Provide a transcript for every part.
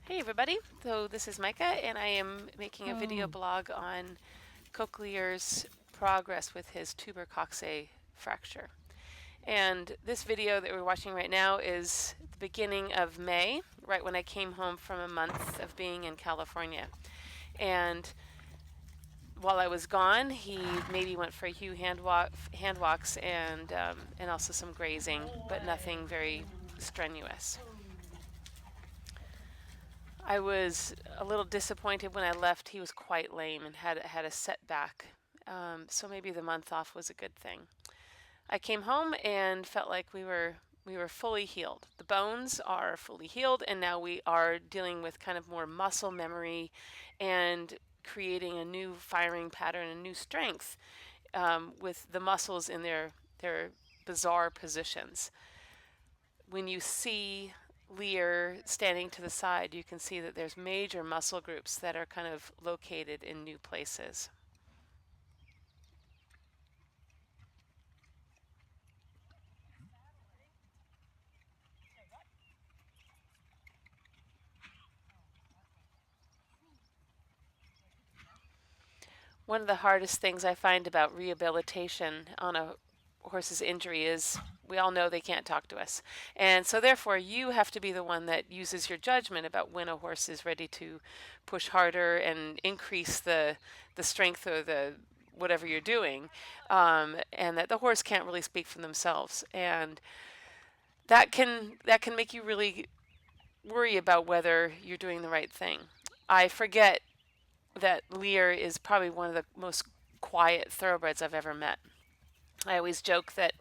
Hey everybody, so this is Meika and I am making a video blog on Cochlear's progress with his tubercocce fracture. And this video that we're watching right now is the beginning of May, right when I came home from a month of being in California. And while I was gone, he maybe went for a few hand walks and also some grazing, but nothing very strenuous. I was a little disappointed when I left. He was quite lame and had a setback. So maybe the month off was a good thing. I came home and felt like we were fully healed. The bones are fully healed, and now we are dealing with kind of more muscle memory and creating a new firing pattern, a new strength with the muscles in their bizarre positions. When you see Lear standing to the side, you can see that there's major muscle groups that are kind of located in new places. One of the hardest things I find about rehabilitation on a horse's injury is we all know they can't talk to us. And so therefore you have to be the one that uses your judgment about when a horse is ready to push harder and increase the strength or the whatever you're doing, and that the horse can't really speak for themselves. And that can make you really worry about whether you're doing the right thing. I forget that Lear is probably one of the most quiet thoroughbreds I've ever met. I always joke that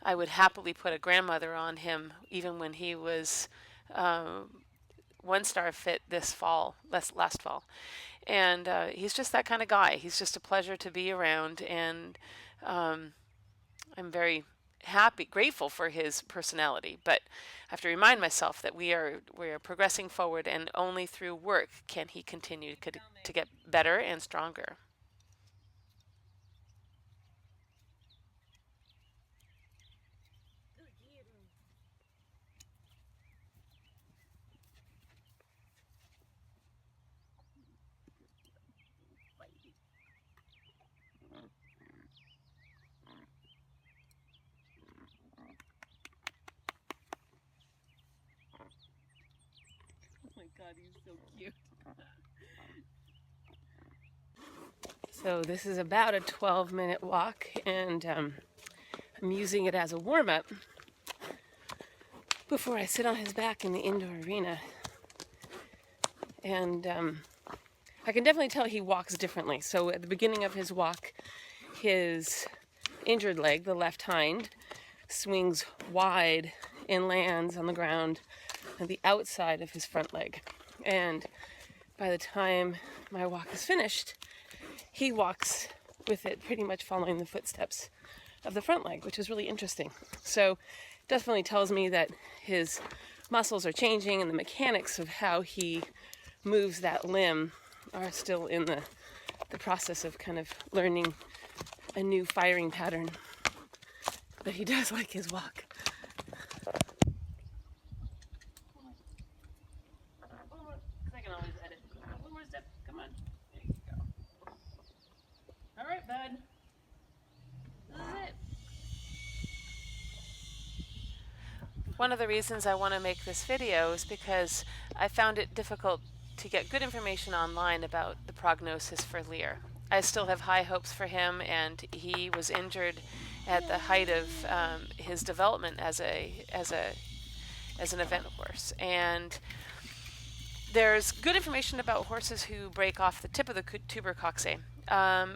I would happily put a grandmother on him, even when he was one star fit this fall, last fall. And he's just that kind of guy. He's just a pleasure to be around, and I'm very happy, grateful for his personality. But I have to remind myself that we are progressing forward, and only through work can he continue to get better and stronger. Oh my God, he's so cute. So this is about a 12-minute walk, and I'm using it as a warm-up before I sit on his back in the indoor arena. And I can definitely tell he walks differently. So at the beginning of his walk, his injured leg, the left hind, swings wide and lands on the ground on the outside of his front leg. And by the time my walk is finished, he walks with it pretty much following the footsteps of the front leg, which is really interesting. So it definitely tells me that his muscles are changing and the mechanics of how he moves that limb are still in the process of kind of learning a new firing pattern. But he does like his walk. I can always edit. One more step. Come on. There you go. All right, bud. This is it. One of the reasons I want to make this video is because I found it difficult to get good information online about the prognosis for Lear. I still have high hopes for him, and he was injured at the height of his development as an event horse. And there's good information about horses who break off the tip of the tubercocce.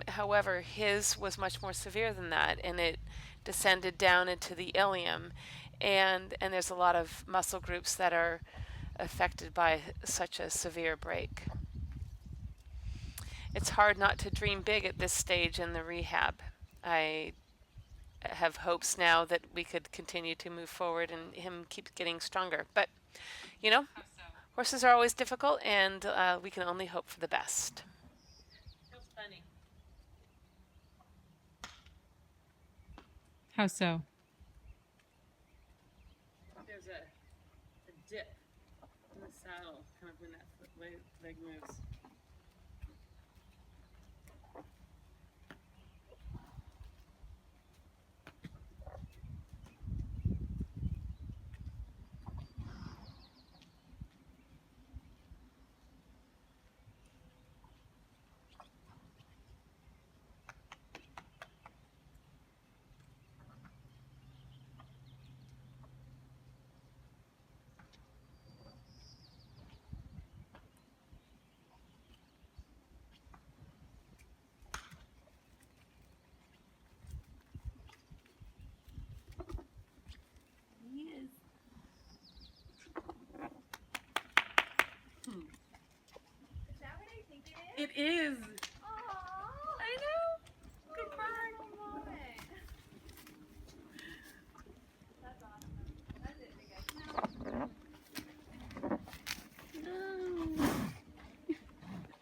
However, his was much more severe than that, and it descended down into the ilium, and there's a lot of muscle groups that are affected by such a severe break. It's hard not to dream big at this stage in the rehab. I have hopes now that we could continue to move forward and him keep getting stronger. But, you know, horses are always difficult, and we can only hope for the best. That's funny. How so? There's a dip on the Oh, kind of when that leg moves. He is. Hmm. Is that what I think it is? It is.